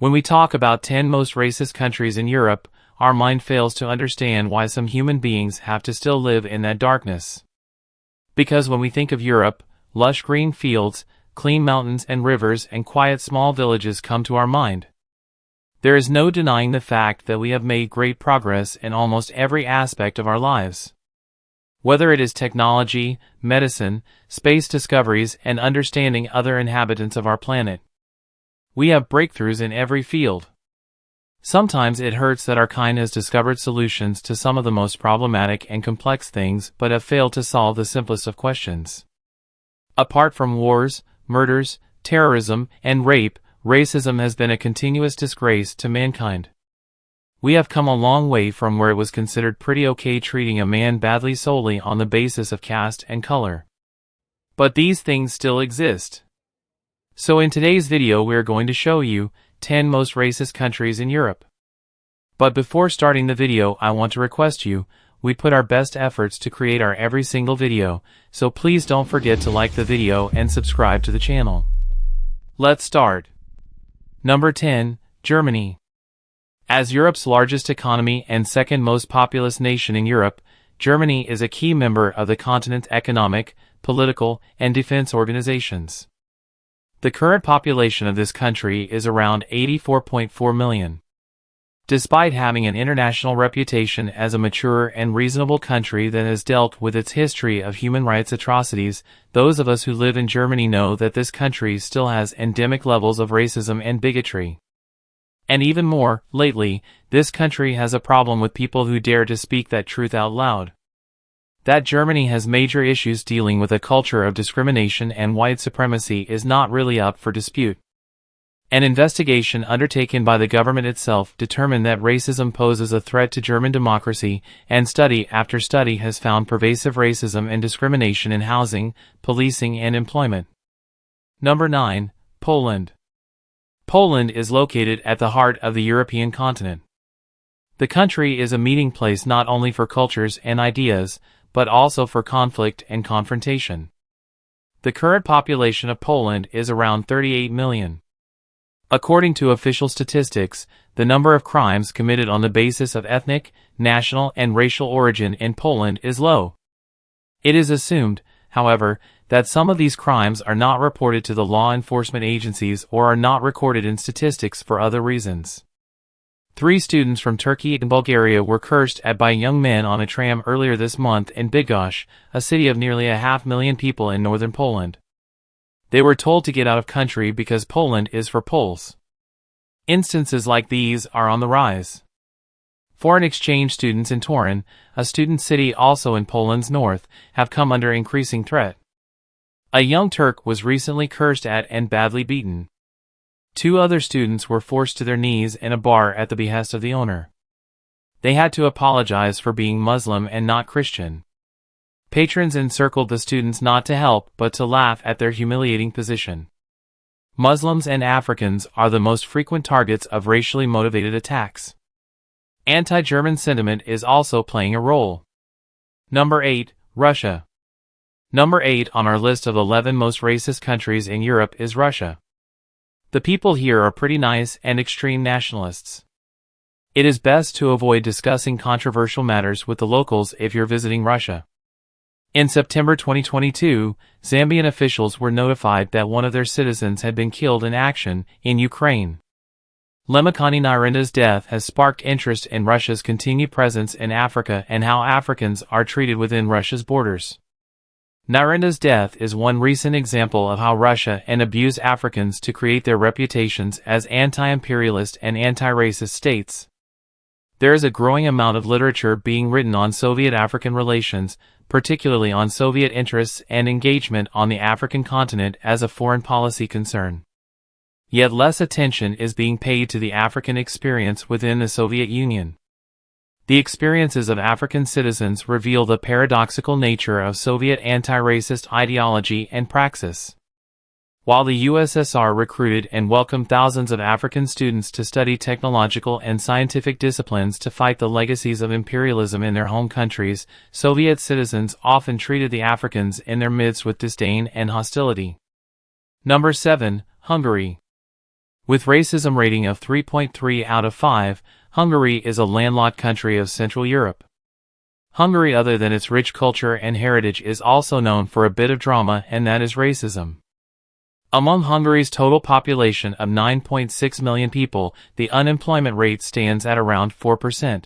When we talk about 10 most racist countries in Europe, our mind fails to understand why some human beings have to still live in that darkness. Because when we think of Europe, lush green fields, clean mountains and rivers and quiet small villages come to our mind. There is no denying the fact that we have made great progress in almost every aspect of our lives. Whether it is technology, medicine, space discoveries, and understanding other inhabitants of our planet. We have breakthroughs in every field. Sometimes it hurts that our kind has discovered solutions to some of the most problematic and complex things but have failed to solve the simplest of questions. Apart from wars, murders, terrorism, and rape, racism has been a continuous disgrace to mankind. We have come a long way from where it was considered pretty okay treating a man badly solely on the basis of caste and color. But these things still exist. So in today's video we're going to show you 10 most racist countries in Europe. But before starting the video, I want to request you, we put our best efforts to create our every single video, so please don't forget to like the video and subscribe to the channel. Let's start. Number 10, Germany. As Europe's largest economy and second most populous nation in Europe, Germany is a key member of the continent's economic, political, and defense organizations. The current population of this country is around 84.4 million. Despite having an international reputation as a mature and reasonable country that has dealt with its history of human rights atrocities, those of us who live in Germany know that this country still has endemic levels of racism and bigotry. And even more, lately, this country has a problem with people who dare to speak that truth out loud. That Germany has major issues dealing with a culture of discrimination and white supremacy is not really up for dispute. An investigation undertaken by the government itself determined that racism poses a threat to German democracy, and study after study has found pervasive racism and discrimination in housing, policing, and employment. Number 9, Poland. Poland is located at the heart of the European continent. The country is a meeting place not only for cultures and ideas, but also for conflict and confrontation. The current population of Poland is around 38 million. According to official statistics, the number of crimes committed on the basis of ethnic, national, and racial origin in Poland is low. It is assumed, however, that some of these crimes are not reported to the law enforcement agencies or are not recorded in statistics for other reasons. 3 students from Turkey and Bulgaria were cursed at by young men on a tram earlier this month in Bydgoszcz, a city of nearly 500,000 people in northern Poland. They were told to get out of country because Poland is for Poles. Instances like these are on the rise. Foreign exchange students in Torun, a student city also in Poland's north, have come under increasing threat. A young Turk was recently cursed at and badly beaten. 2 other students were forced to their knees in a bar at the behest of the owner. They had to apologize for being Muslim and not Christian. Patrons encircled the students not to help but to laugh at their humiliating position. Muslims and Africans are the most frequent targets of racially motivated attacks. Anti-German sentiment is also playing a role. Number 8, Russia. Number 8 on our list of 11 most racist countries in Europe is Russia. The people here are pretty nice and extreme nationalists. It is best to avoid discussing controversial matters with the locals if you're visiting Russia. In September 2022, Zambian officials were notified that one of their citizens had been killed in action in Ukraine. Lemikani Nairenda's death has sparked interest in Russia's continued presence in Africa and how Africans are treated within Russia's borders. Nairenda's death is one recent example of how Russia abused Africans to create their reputations as anti-imperialist and anti-racist states. There is a growing amount of literature being written on Soviet-African relations, particularly on Soviet interests and engagement on the African continent as a foreign policy concern. Yet less attention is being paid to the African experience within the Soviet Union. The experiences of African citizens reveal the paradoxical nature of Soviet anti-racist ideology and praxis. While the USSR recruited and welcomed thousands of African students to study technological and scientific disciplines to fight the legacies of imperialism in their home countries, Soviet citizens often treated the Africans in their midst with disdain and hostility. Number 7, Hungary. With racism rating of 3.3 out of 5, Hungary is a landlocked country of Central Europe. Hungary, other than its rich culture and heritage, is also known for a bit of drama, and that is racism. Among Hungary's total population of 9.6 million people, the unemployment rate stands at around 4%.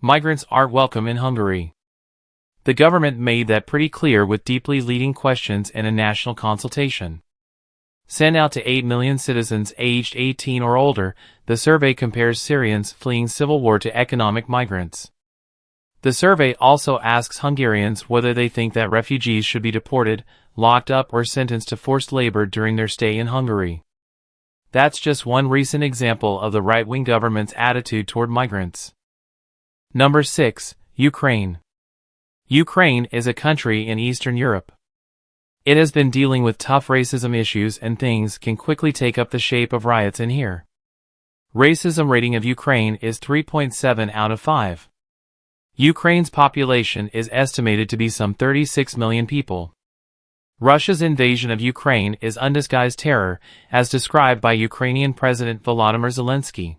Migrants aren't welcome in Hungary. The government made that pretty clear with deeply leading questions in a national consultation. Sent out to 8 million citizens aged 18 or older, the survey compares Syrians fleeing civil war to economic migrants. The survey also asks Hungarians whether they think that refugees should be deported, locked up, or sentenced to forced labor during their stay in Hungary. That's just one recent example of the right-wing government's attitude toward migrants. Number 6. Ukraine. Ukraine is a country in Eastern Europe. It has been dealing with tough racism issues, and things can quickly take up the shape of riots in here. Racism rating of Ukraine is 3.7 out of 5. Ukraine's population is estimated to be some 36 million people. Russia's invasion of Ukraine is undisguised terror, as described by Ukrainian President Volodymyr Zelensky.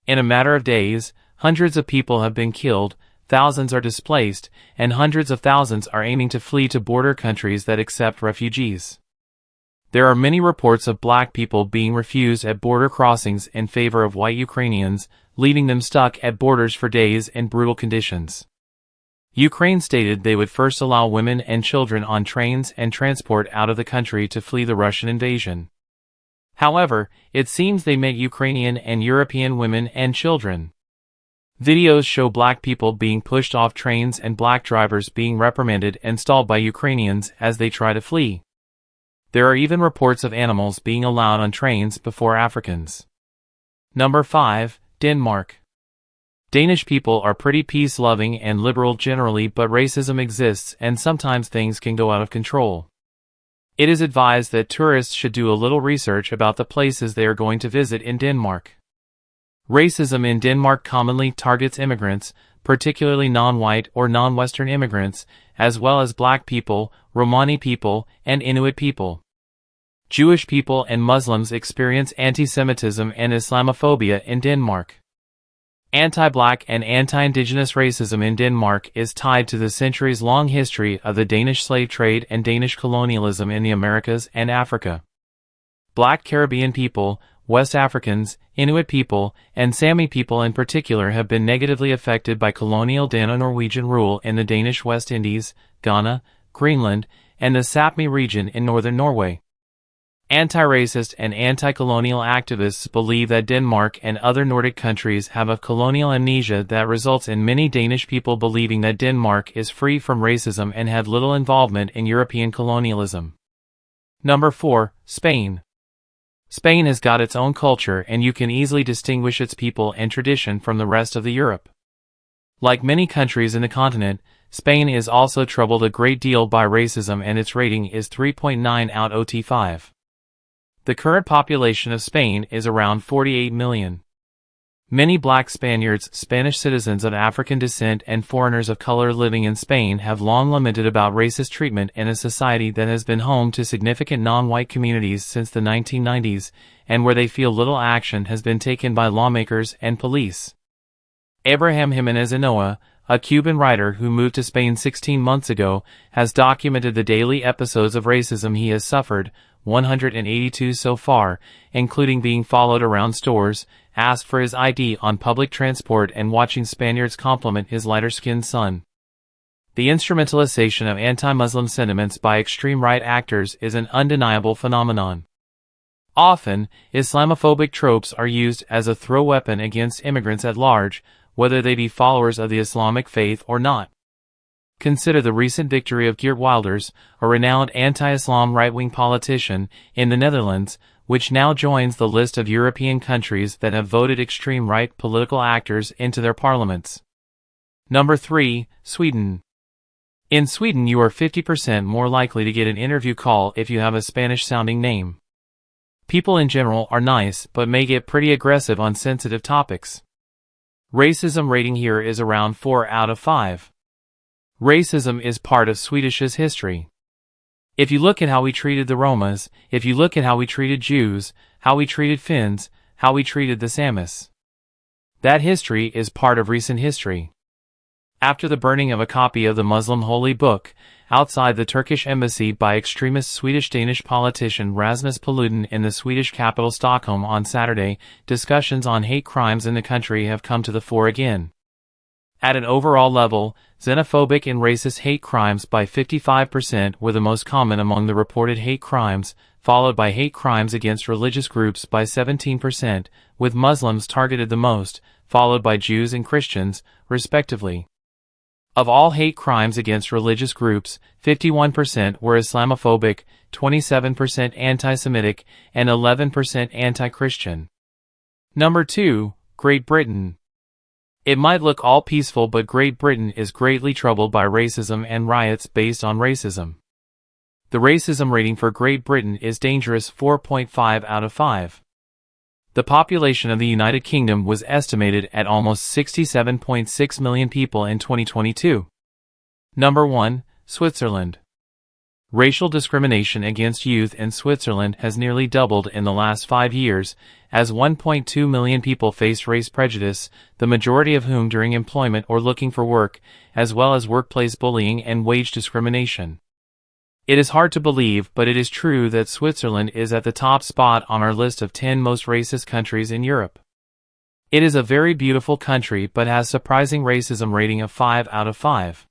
In a matter of days, hundreds of people have been killed, thousands are displaced, and hundreds of thousands are aiming to flee to border countries that accept refugees. There are many reports of black people being refused at border crossings in favor of white Ukrainians, leaving them stuck at borders for days in brutal conditions. Ukraine stated they would first allow women and children on trains and transport out of the country to flee the Russian invasion. However, it seems they meant Ukrainian and European women and children. Videos show black people being pushed off trains and black drivers being reprimanded and stalled by Ukrainians as they try to flee. There are even reports of animals being allowed on trains before Africans. Number 5. Denmark. Danish people are pretty peace-loving and liberal generally, but racism exists and sometimes things can go out of control. It is advised that tourists should do a little research about the places they are going to visit in Denmark. Racism in Denmark commonly targets immigrants, particularly non-white or non-Western immigrants, as well as black people, Romani people, and Inuit people. Jewish people and Muslims experience anti-Semitism and Islamophobia in Denmark. Anti-black and anti-indigenous racism in Denmark is tied to the centuries-long history of the Danish slave trade and Danish colonialism in the Americas and Africa. Black Caribbean people, West Africans, Inuit people, and Sami people in particular have been negatively affected by colonial Dano-Norwegian rule in the Danish West Indies, Ghana, Greenland, and the Sapmi region in northern Norway. Anti-racist and anti-colonial activists believe that Denmark and other Nordic countries have a colonial amnesia that results in many Danish people believing that Denmark is free from racism and had little involvement in European colonialism. Number 4. Spain. Spain has got its own culture, and you can easily distinguish its people and tradition from the rest of the Europe. Like many countries in the continent, Spain is also troubled a great deal by racism, and its rating is 3.9 out of 5. The current population of Spain is around 48 million. Many black Spaniards, Spanish citizens of African descent, and foreigners of color living in Spain have long lamented about racist treatment in a society that has been home to significant non-white communities since the 1990s, and where they feel little action has been taken by lawmakers and police. Abraham Jimenez Inoa, a Cuban writer who moved to Spain 16 months ago, has documented the daily episodes of racism he has suffered, 182 so far, including being followed around stores, asked for his ID on public transport, and watching Spaniards compliment his lighter-skinned son. The instrumentalization of anti-Muslim sentiments by extreme right actors is an undeniable phenomenon. Often, Islamophobic tropes are used as a throw weapon against immigrants at large, whether they be followers of the Islamic faith or not. Consider the recent victory of Geert Wilders, a renowned anti-Islam right-wing politician, in the Netherlands, which now joins the list of European countries that have voted extreme right political actors into their parliaments. Number 3. Sweden. In Sweden, you are 50% more likely to get an interview call if you have a Spanish-sounding name. People in general are nice, but may get pretty aggressive on sensitive topics. Racism rating here is around 4 out of 5. Racism is part of Swedish's history. If you look at how we treated the Romas, if you look at how we treated Jews, how we treated Finns, how we treated the Samists. That history is part of recent history. After the burning of a copy of the Muslim holy book outside the Turkish embassy by extremist Swedish-Danish politician Rasmus Paludan in the Swedish capital Stockholm on Saturday, discussions on hate crimes in the country have come to the fore again. At an overall level, xenophobic and racist hate crimes by 55% were the most common among the reported hate crimes, followed by hate crimes against religious groups by 17%, with Muslims targeted the most, followed by Jews and Christians, respectively. Of all hate crimes against religious groups, 51% were Islamophobic, 27% anti-Semitic, and 11% anti-Christian. Number 2, Great Britain. It might look all peaceful, but Great Britain is greatly troubled by racism and riots based on racism. The racism rating for Great Britain is dangerous 4.5 out of 5. The population of the United Kingdom was estimated at almost 67.6 million people in 2022. Number 1, Switzerland. Racial discrimination against youth in Switzerland has nearly doubled in the last 5 years, as 1.2 million people face race prejudice, the majority of whom during employment or looking for work, as well as workplace bullying and wage discrimination. It is hard to believe, but it is true that Switzerland is at the top spot on our list of 10 most racist countries in Europe. It is a very beautiful country but has surprising racism rating of 5 out of 5.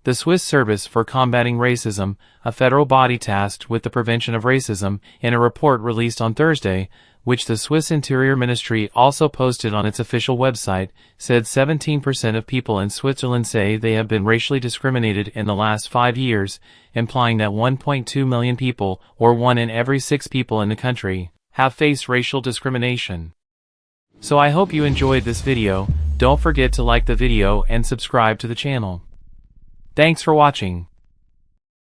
The Swiss Service for Combating Racism, a federal body tasked with the prevention of racism, in a report released on Thursday, which the Swiss Interior Ministry also posted on its official website, said 17% of people in Switzerland say they have been racially discriminated in the last 5 years, implying that 1.2 million people, or 1 in every 6 people in the country, have faced racial discrimination. So I hope you enjoyed this video. Don't forget to like the video and subscribe to the channel. Thanks for watching.